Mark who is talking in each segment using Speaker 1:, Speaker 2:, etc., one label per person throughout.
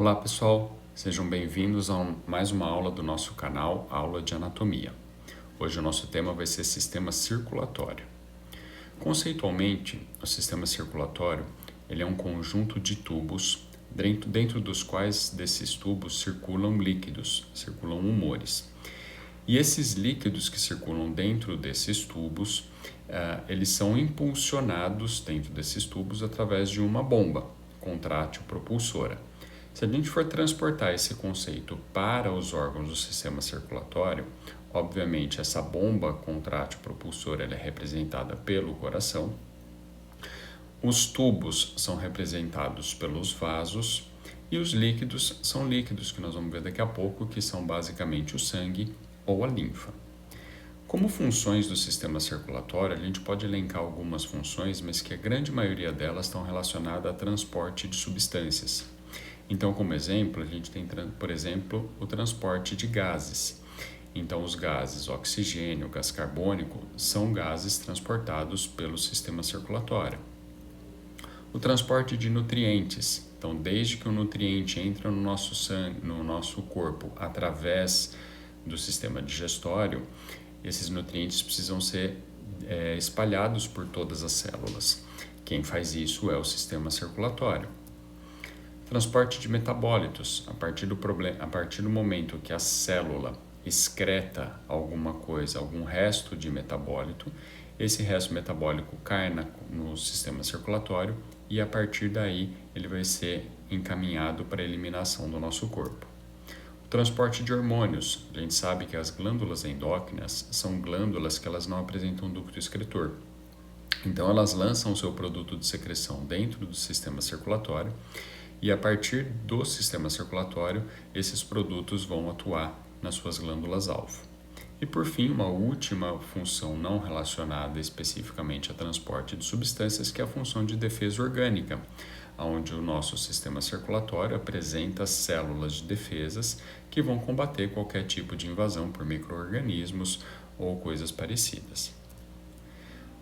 Speaker 1: Olá pessoal, sejam bem-vindos a mais uma aula do nosso canal Aula de Anatomia. Hoje o nosso tema vai ser sistema circulatório. Conceitualmente, o sistema circulatório ele é um conjunto de tubos dentro dos quais desses tubos circulam líquidos, circulam humores. E esses líquidos que circulam dentro desses tubos, eles são impulsionados dentro desses tubos através de uma bomba contrátil propulsora. Se a gente for transportar esse conceito para os órgãos do sistema circulatório, obviamente essa bomba contrátil propulsora ela é representada pelo coração, os tubos são representados pelos vasos e os líquidos são líquidos que nós vamos ver daqui a pouco, que são basicamente o sangue ou a linfa. Como funções do sistema circulatório, a gente pode elencar algumas funções, mas que a grande maioria delas estão relacionadas a transporte de substâncias. Então, como exemplo, a gente tem, por exemplo, o transporte de gases. Então, os gases oxigênio, gás carbônico, são gases transportados pelo sistema circulatório. O transporte de nutrientes. Então, desde que o nutriente entra no nosso sangue, no nosso corpo, através do sistema digestório, esses nutrientes precisam ser espalhados por todas as células. Quem faz isso é o sistema circulatório. Transporte de metabólitos. A partir do momento que a célula excreta alguma coisa, algum resto de metabólito, esse resto metabólico cai no sistema circulatório e a partir daí ele vai ser encaminhado para a eliminação do nosso corpo. O transporte de hormônios. A gente sabe que as glândulas endócrinas são glândulas que elas não apresentam ducto excretor. Então elas lançam o seu produto de secreção dentro do sistema circulatório e a partir do sistema circulatório, esses produtos vão atuar nas suas glândulas-alvo. E por fim, uma última função não relacionada especificamente a transporte de substâncias, que é a função de defesa orgânica, onde o nosso sistema circulatório apresenta células de defesas que vão combater qualquer tipo de invasão por micro-organismos ou coisas parecidas.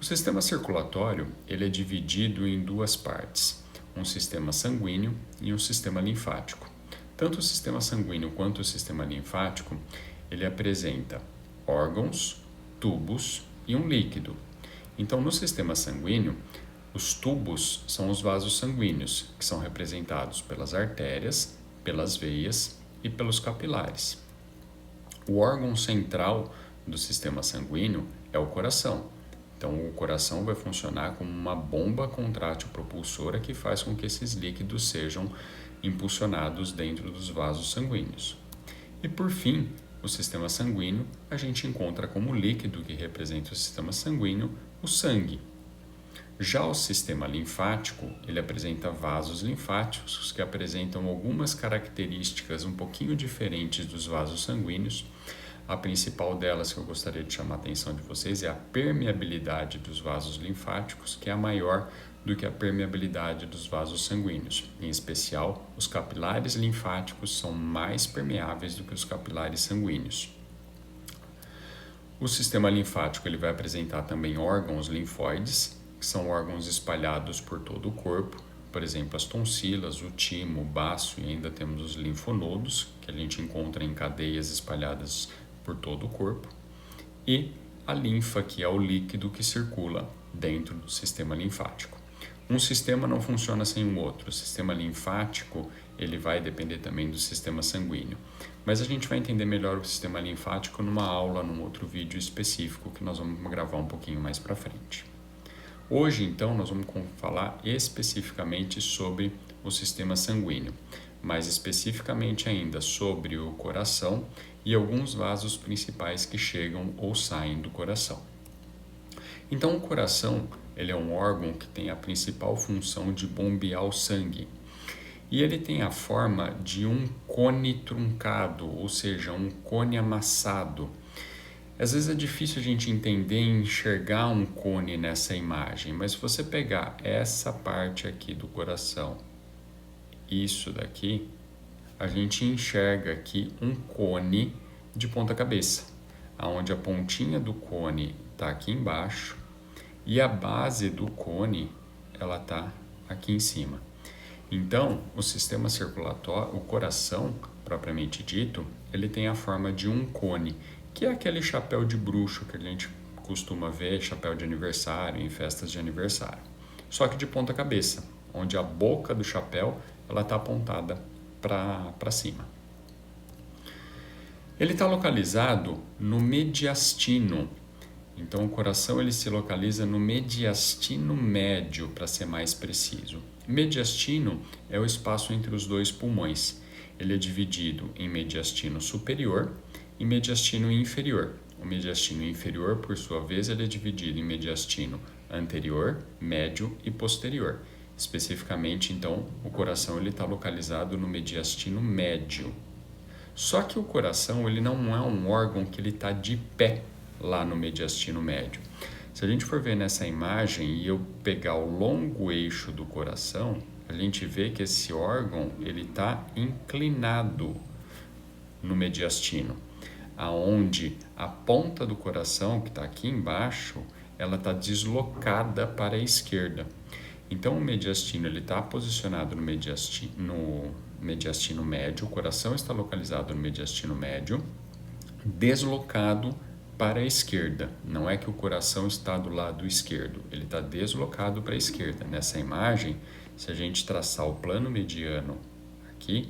Speaker 1: O sistema circulatório ele é dividido em duas partes, um sistema sanguíneo e um sistema linfático. Tanto o sistema sanguíneo quanto o sistema linfático, ele apresenta órgãos, tubos e um líquido. Então, no sistema sanguíneo, os tubos são os vasos sanguíneos, que são representados pelas artérias, pelas veias e pelos capilares. O órgão central do sistema sanguíneo é o coração. Então, o coração vai funcionar como uma bomba contrátil propulsora que faz com que esses líquidos sejam impulsionados dentro dos vasos sanguíneos. E, por fim, o sistema sanguíneo a gente encontra como líquido que representa o sistema sanguíneo, o sangue. Já o sistema linfático, ele apresenta vasos linfáticos que apresentam algumas características um pouquinho diferentes dos vasos sanguíneos. A principal delas que eu gostaria de chamar a atenção de vocês é a permeabilidade dos vasos linfáticos, que é maior do que a permeabilidade dos vasos sanguíneos. Em especial, os capilares linfáticos são mais permeáveis do que os capilares sanguíneos. O sistema linfático ele vai apresentar também órgãos linfóides, que são órgãos espalhados por todo o corpo, por exemplo, as tonsilas, o timo, o baço, e ainda temos os linfonodos, que a gente encontra em cadeias espalhadas por todo o corpo, e a linfa, que é o líquido que circula dentro do sistema linfático. Um sistema não funciona sem o outro. O sistema linfático ele vai depender também do sistema sanguíneo. Mas a gente vai entender melhor o sistema linfático numa aula, num outro vídeo específico que nós vamos gravar um pouquinho mais para frente. Hoje, então, nós vamos falar especificamente sobre o sistema sanguíneo, mais especificamente ainda sobre o coração e alguns vasos principais que chegam ou saem do coração. Então, o coração ele é um órgão que tem a principal função de bombear o sangue. E ele tem a forma de um cone truncado, ou seja, um cone amassado. Às vezes é difícil a gente entender e enxergar um cone nessa imagem, mas se você pegar essa parte aqui do coração, isso daqui, a gente enxerga aqui um cone de ponta cabeça, onde a pontinha do cone está aqui embaixo e a base do cone ela está aqui em cima. Então, o sistema circulatório, o coração, propriamente dito, ele tem a forma de um cone, que é aquele chapéu de bruxo que a gente costuma ver, chapéu de aniversário, em festas de aniversário. Só que de ponta cabeça, onde a boca do chapéu ela está apontada para cima. Ele está localizado no mediastino. Então, o coração ele se localiza no mediastino médio, para ser mais preciso. Mediastino é o espaço entre os dois pulmões. Ele é dividido em mediastino superior e mediastino inferior. O mediastino inferior, por sua vez, ele é dividido em mediastino anterior, médio e posterior. Especificamente, então, o coração ele está localizado no mediastino médio. Só que o coração ele não é um órgão que ele está de pé lá no mediastino médio. Se a gente for ver nessa imagem e eu pegar o longo eixo do coração, a gente vê que esse órgão ele está inclinado no mediastino, aonde a ponta do coração que está aqui embaixo, ela está deslocada para a esquerda. Então o mediastino ele está posicionado no mediastino médio, o coração está localizado no mediastino médio, deslocado para a esquerda. Não é que o coração está do lado esquerdo, ele está deslocado para a esquerda. Nessa imagem, se a gente traçar o plano mediano aqui,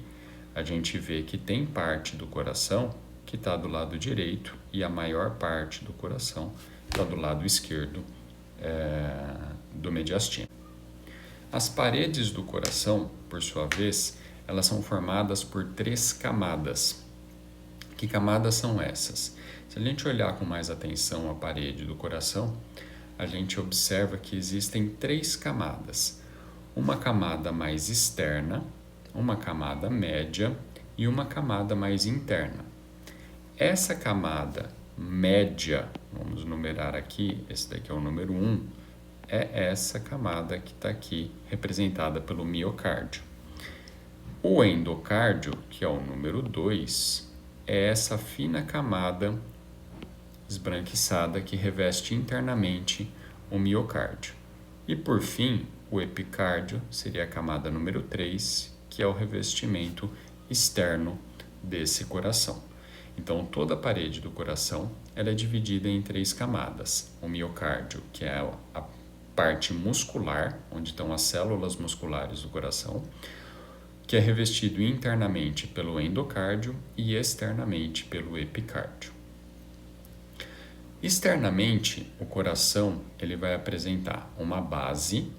Speaker 1: a gente vê que tem parte do coração que está do lado direito e a maior parte do coração está do lado esquerdo do mediastino. As paredes do coração, por sua vez, elas são formadas por 3 camadas. Que camadas são essas? Se a gente olhar com mais atenção a parede do coração, a gente observa que existem 3 camadas. Uma camada mais externa, uma camada média e uma camada mais interna. Essa camada média, vamos numerar aqui, esse daqui é o número 1, é essa camada que está aqui representada pelo miocárdio. O endocárdio, que é o número 2, é essa fina camada esbranquiçada que reveste internamente o miocárdio. E por fim, o epicárdio seria a camada número 3, que é o revestimento externo desse coração. Então, toda a parede do coração ela é dividida em 3 camadas. O miocárdio, que é a parte muscular, onde estão as células musculares do coração, que é revestido internamente pelo endocárdio e externamente pelo epicárdio. Externamente, o coração ele vai apresentar uma base,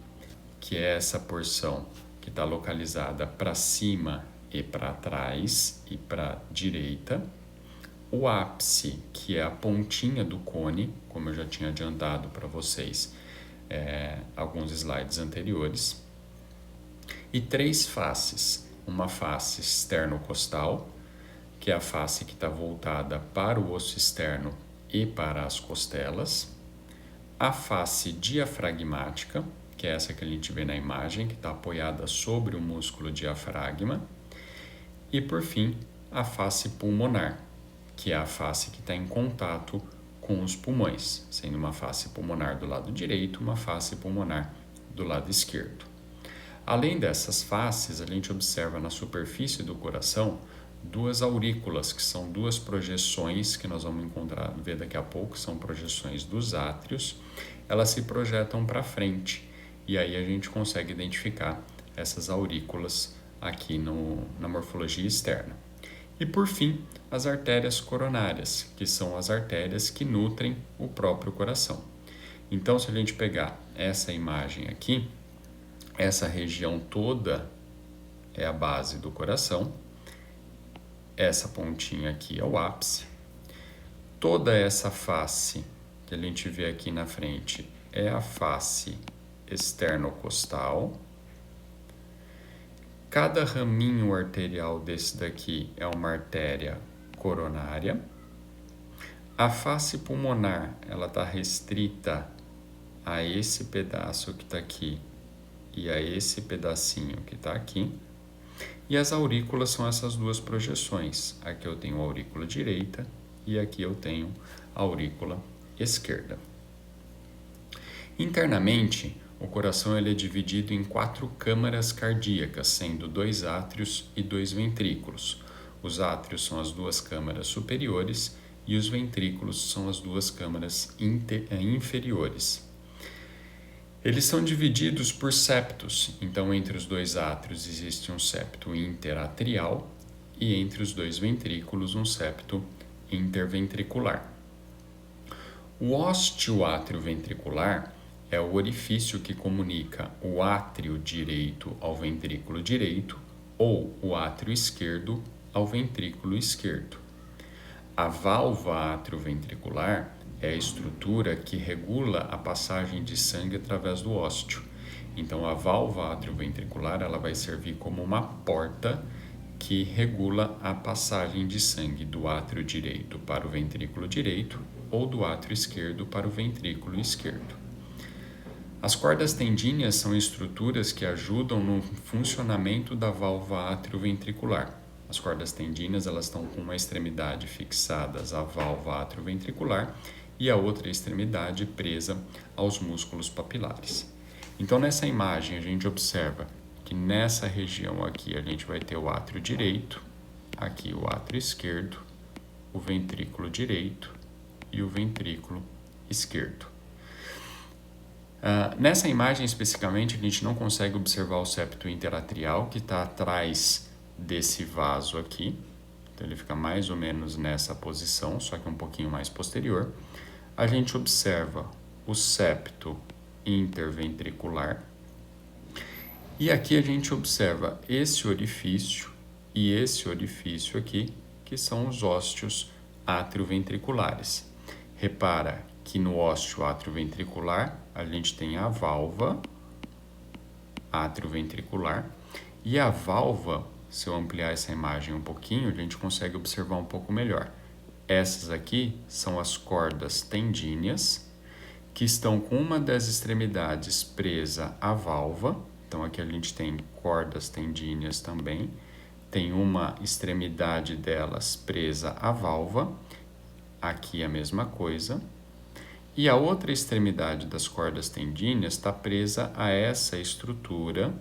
Speaker 1: que é essa porção que está localizada para cima e para trás e para a direita. O ápice, que é a pontinha do cone, como eu já tinha adiantado para vocês alguns slides anteriores. E 3 faces. Uma face externo-costal, que é a face que está voltada para o osso externo e para as costelas. A face diafragmática, que é essa que a gente vê na imagem, que está apoiada sobre o músculo diafragma. E, por fim, a face pulmonar, que é a face que está em contato com os pulmões, sendo uma face pulmonar do lado direito, uma face pulmonar do lado esquerdo. Além dessas faces, a gente observa na superfície do coração 2 aurículas, que são 2 projeções que nós vamos ver daqui a pouco, são projeções dos átrios. Elas se projetam para frente e aí a gente consegue identificar essas aurículas aqui na morfologia externa. E por fim, as artérias coronárias, que são as artérias que nutrem o próprio coração. Então, se a gente pegar essa imagem aqui, essa região toda é a base do coração, essa pontinha aqui é o ápice, toda essa face que a gente vê aqui na frente é a face externocostal. Cada raminho arterial desse daqui é uma artéria coronária. A face pulmonar, ela está restrita a esse pedaço que está aqui e a esse pedacinho que está aqui. E as aurículas são essas 2 projeções. Aqui eu tenho a aurícula direita e aqui eu tenho a aurícula esquerda. Internamente, o coração ele é dividido em 4 câmaras cardíacas, sendo 2 átrios e 2 ventrículos. Os átrios são as 2 câmaras superiores e os ventrículos são as 2 câmaras inferiores. Eles são divididos por septos, então entre os 2 átrios existe um septo interatrial e entre os 2 ventrículos um septo interventricular. O ósteo atrioventricular é o orifício que comunica o átrio direito ao ventrículo direito ou o átrio esquerdo ao ventrículo esquerdo. A válvula atrioventricular é a estrutura que regula a passagem de sangue através do ósteo. Então, a válvula atrioventricular ela vai servir como uma porta que regula a passagem de sangue do átrio direito para o ventrículo direito ou do átrio esquerdo para o ventrículo esquerdo. As cordas tendíneas são estruturas que ajudam no funcionamento da válvula atrioventricular. As cordas tendíneas elas estão com uma extremidade fixadas à válvula atrioventricular e a outra extremidade presa aos músculos papilares. Então, nessa imagem, a gente observa que nessa região aqui a gente vai ter o átrio direito, aqui o átrio esquerdo, o ventrículo direito e o ventrículo esquerdo. Nessa imagem especificamente, a gente não consegue observar o septo interatrial que está atrás desse vaso aqui. Então, ele fica mais ou menos nessa posição, só que um pouquinho mais posterior. A gente observa o septo interventricular. E aqui a gente observa esse orifício e esse orifício aqui, que são os ósteos atrioventriculares. Repara que no ósteo atrioventricular a gente tem a válvula atrioventricular e a válvula, se eu ampliar essa imagem um pouquinho, a gente consegue observar um pouco melhor. Essas aqui são as cordas tendíneas que estão com uma das extremidades presa à válvula. Então aqui a gente tem cordas tendíneas também, tem uma extremidade delas presa à válvula, aqui a mesma coisa. E a outra extremidade das cordas tendíneas está presa a essa estrutura,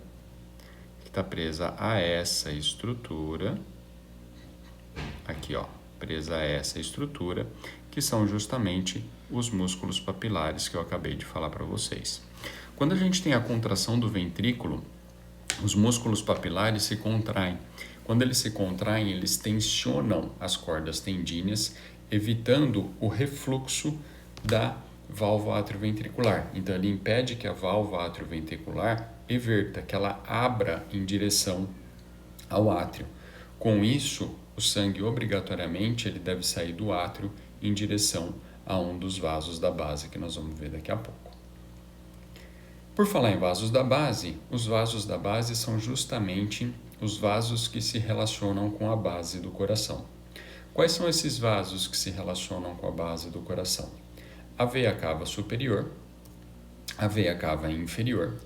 Speaker 1: aqui ó, presa a essa estrutura, que são justamente os músculos papilares que eu acabei de falar para vocês. Quando a gente tem a contração do ventrículo, os músculos papilares se contraem. Quando eles se contraem, eles tensionam as cordas tendíneas, evitando o refluxo da válvula atrioventricular. Então, ele impede que a válvula atrioventricular everta, que ela abra em direção ao átrio. Com isso, o sangue obrigatoriamente ele deve sair do átrio em direção a um dos vasos da base, que nós vamos ver daqui a pouco. Por falar em vasos da base, os vasos da base são justamente os vasos que se relacionam com a base do coração. Quais são esses vasos que se relacionam com a base do coração? A veia cava superior, a veia cava inferior,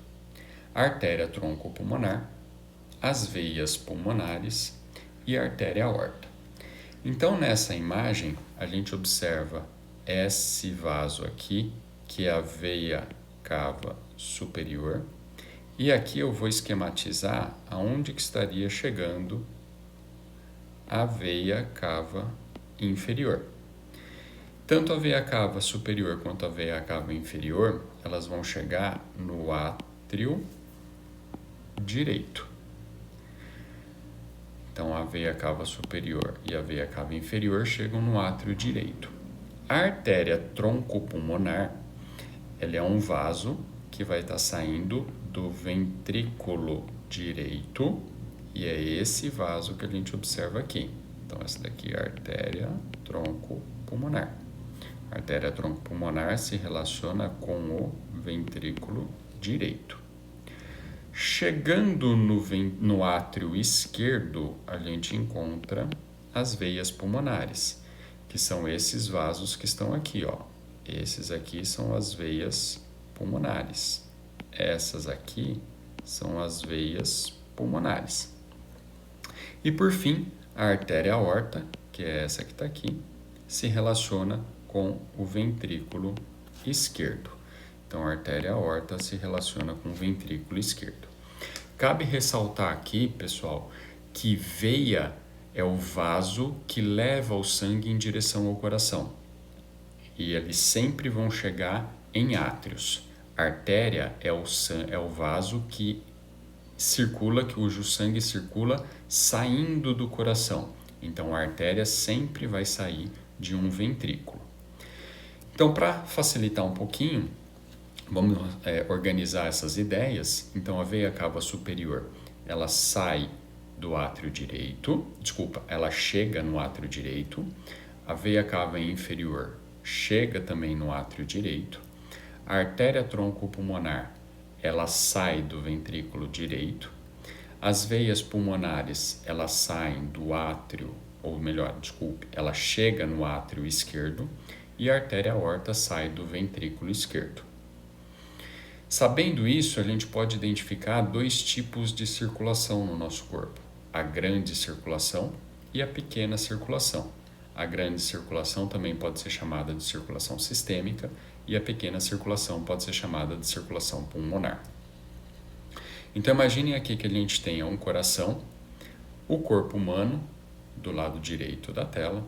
Speaker 1: a artéria troncopulmonar, as veias pulmonares e a artéria aorta. Então, nessa imagem, a gente observa esse vaso aqui, que é a veia cava superior, e aqui eu vou esquematizar aonde que estaria chegando a veia cava inferior. Tanto a veia cava superior quanto a veia cava inferior, elas vão chegar no átrio direito. Então, a veia cava superior e a veia cava inferior chegam no átrio direito. A artéria troncopulmonar, ela é um vaso que vai estar saindo do ventrículo direito, e é esse vaso que a gente observa aqui. Então, essa daqui é a artéria troncopulmonar. A artéria troncopulmonar se relaciona com o ventrículo direito. Chegando no átrio esquerdo, a gente encontra as veias pulmonares, que são esses vasos que estão aqui, ó. Esses aqui são as veias pulmonares. Essas aqui são as veias pulmonares. E por fim, a artéria aorta, que é essa que está aqui, se relaciona com o ventrículo esquerdo. Então, a artéria aorta se relaciona com o ventrículo esquerdo. Cabe ressaltar aqui, pessoal, que veia é o vaso que leva o sangue em direção ao coração. E eles sempre vão chegar em átrios. A artéria é o vaso que circula, cujo sangue circula saindo do coração. Então, a artéria sempre vai sair de um ventrículo. Então, para facilitar um pouquinho, vamos organizar essas ideias. Então, a veia cava superior, ela sai do átrio direito, ela chega no átrio direito. A veia cava inferior chega também no átrio direito. A artéria troncopulmonar, ela sai do ventrículo direito. As veias pulmonares, elas saem do átrio, ela chega no átrio esquerdo. E a artéria aorta sai do ventrículo esquerdo. Sabendo isso, a gente pode identificar dois tipos de circulação no nosso corpo: a grande circulação e a pequena circulação. A grande circulação também pode ser chamada de circulação sistêmica e a pequena circulação pode ser chamada de circulação pulmonar. Então, imaginem aqui que a gente tenha um coração, o corpo humano, do lado direito da tela,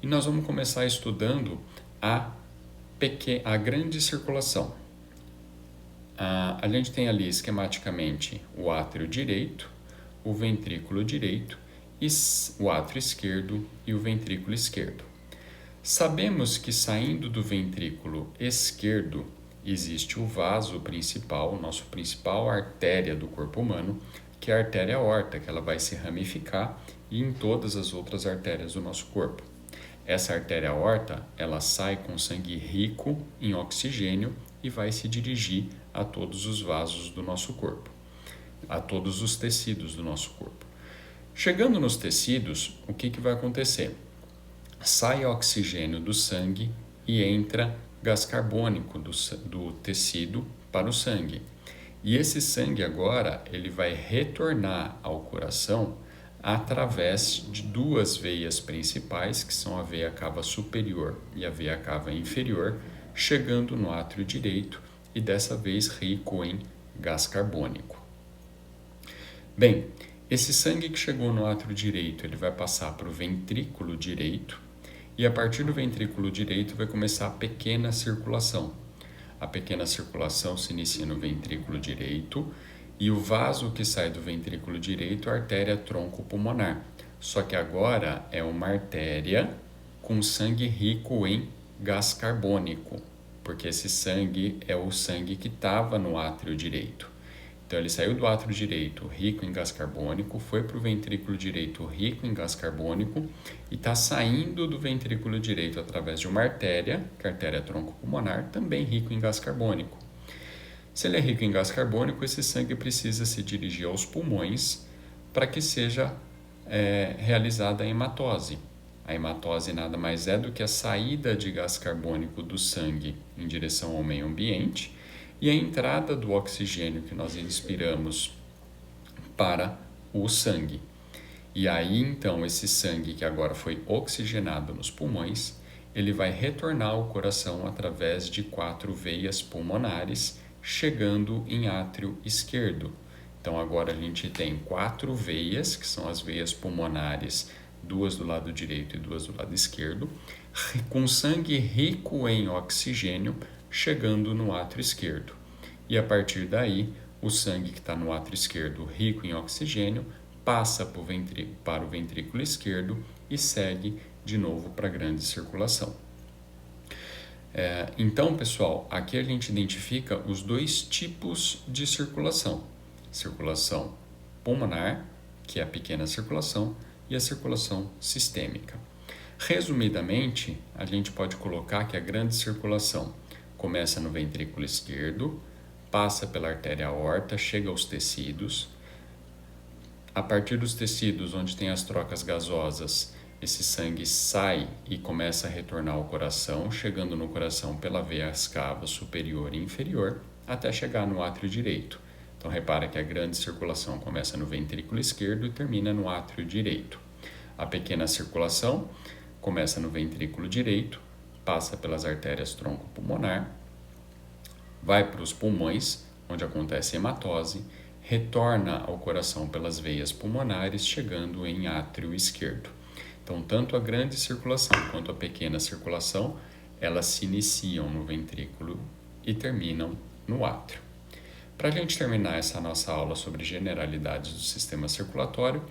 Speaker 1: e nós vamos começar estudando a grande circulação. A gente tem ali esquematicamente o átrio direito, o ventrículo direito, o átrio esquerdo e o ventrículo esquerdo. Sabemos que saindo do ventrículo esquerdo existe o vaso principal, nossa principal artéria do corpo humano, que é a artéria aorta, que ela vai se ramificar e em todas as outras artérias do nosso corpo. Essa artéria aorta, ela sai com sangue rico em oxigênio e vai se dirigir a todos os vasos do nosso corpo, a todos os tecidos do nosso corpo. Chegando nos tecidos, o que vai acontecer? Sai oxigênio do sangue e entra gás carbônico do tecido para o sangue. E esse sangue agora, ele vai retornar ao coração através de duas veias principais, que são a veia cava superior e a veia cava inferior, chegando no átrio direito e dessa vez rico em gás carbônico. Bem, esse sangue que chegou no átrio direito, ele vai passar para o ventrículo direito e a partir do ventrículo direito vai começar a pequena circulação. A pequena circulação se inicia no ventrículo direito e o vaso que sai do ventrículo direito é a artéria troncopulmonar. Só que agora é uma artéria com sangue rico em gás carbônico, porque esse sangue é o sangue que estava no átrio direito. Então ele saiu do átrio direito rico em gás carbônico, foi para o ventrículo direito rico em gás carbônico e está saindo do ventrículo direito através de uma artéria, que é a artéria troncopulmonar, também rico em gás carbônico. Se ele é rico em gás carbônico, esse sangue precisa se dirigir aos pulmões para que seja realizada a hematose. A hematose nada mais é do que a saída de gás carbônico do sangue em direção ao meio ambiente e a entrada do oxigênio que nós inspiramos para o sangue. E aí, então, esse sangue que agora foi oxigenado nos pulmões, ele vai retornar ao coração através de 4 veias pulmonares, chegando em átrio esquerdo. Então, agora a gente tem 4 veias, que são as veias pulmonares, 2 do lado direito e 2 do lado esquerdo, com sangue rico em oxigênio, chegando no átrio esquerdo. E a partir daí, o sangue que está no átrio esquerdo, rico em oxigênio, passa para o ventrículo esquerdo e segue de novo para a grande circulação. Então, pessoal, aqui a gente identifica os 2 tipos de circulação. Circulação pulmonar, que é a pequena circulação, e a circulação sistêmica. Resumidamente, a gente pode colocar que a grande circulação começa no ventrículo esquerdo, passa pela artéria aorta, chega aos tecidos. A partir dos tecidos, onde tem as trocas gasosas, esse sangue sai e começa a retornar ao coração, chegando no coração pela veia cava superior e inferior, até chegar no átrio direito. Então, repara que a grande circulação começa no ventrículo esquerdo e termina no átrio direito. A pequena circulação começa no ventrículo direito, passa pelas artérias troncopulmonar, vai para os pulmões, onde acontece a hematose, retorna ao coração pelas veias pulmonares, chegando em átrio esquerdo. Então, tanto a grande circulação quanto a pequena circulação, elas se iniciam no ventrículo e terminam no átrio. Para a gente terminar essa nossa aula sobre generalidades do sistema circulatório,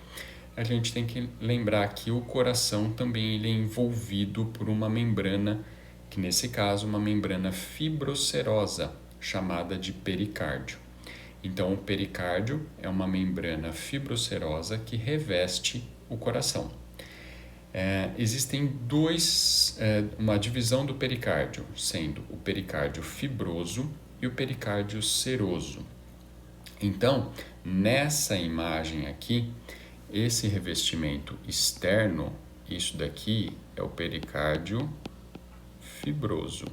Speaker 1: a gente tem que lembrar que o coração também ele é envolvido por uma membrana, que nesse caso uma membrana fibrocerosa, chamada de pericárdio. Então, o pericárdio é uma membrana fibrocerosa que reveste o coração. Existem uma divisão do pericárdio, sendo o pericárdio fibroso e o pericárdio seroso. Então, nessa imagem aqui, esse revestimento externo, isso daqui é o pericárdio fibroso.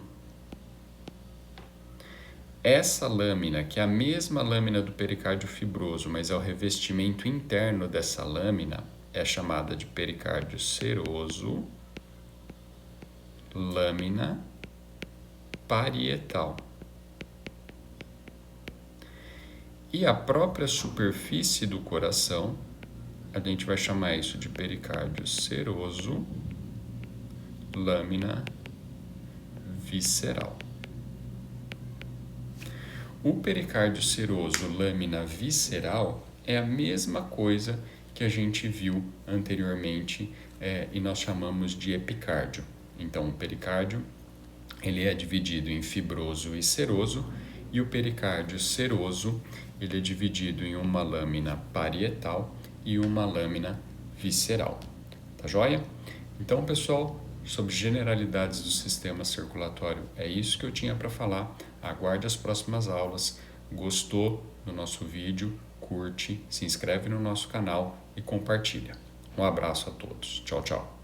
Speaker 1: Essa lâmina, que é a mesma lâmina do pericárdio fibroso, mas é o revestimento interno dessa lâmina, é chamada de pericárdio seroso, lâmina parietal. E a própria superfície do coração, a gente vai chamar isso de pericárdio seroso, lâmina visceral. O pericárdio seroso, lâmina visceral, é a mesma coisa que a gente viu anteriormente e nós chamamos de epicárdio. Então, o pericárdio ele é dividido em fibroso e seroso, e o pericárdio seroso ele é dividido em uma lâmina parietal e uma lâmina visceral. Tá joia? Então, pessoal, sobre generalidades do sistema circulatório, é isso que eu tinha para falar. Aguarde as próximas aulas. Gostou do nosso vídeo? Curte, se inscreve no nosso canal e compartilha. Um abraço a todos. Tchau, tchau.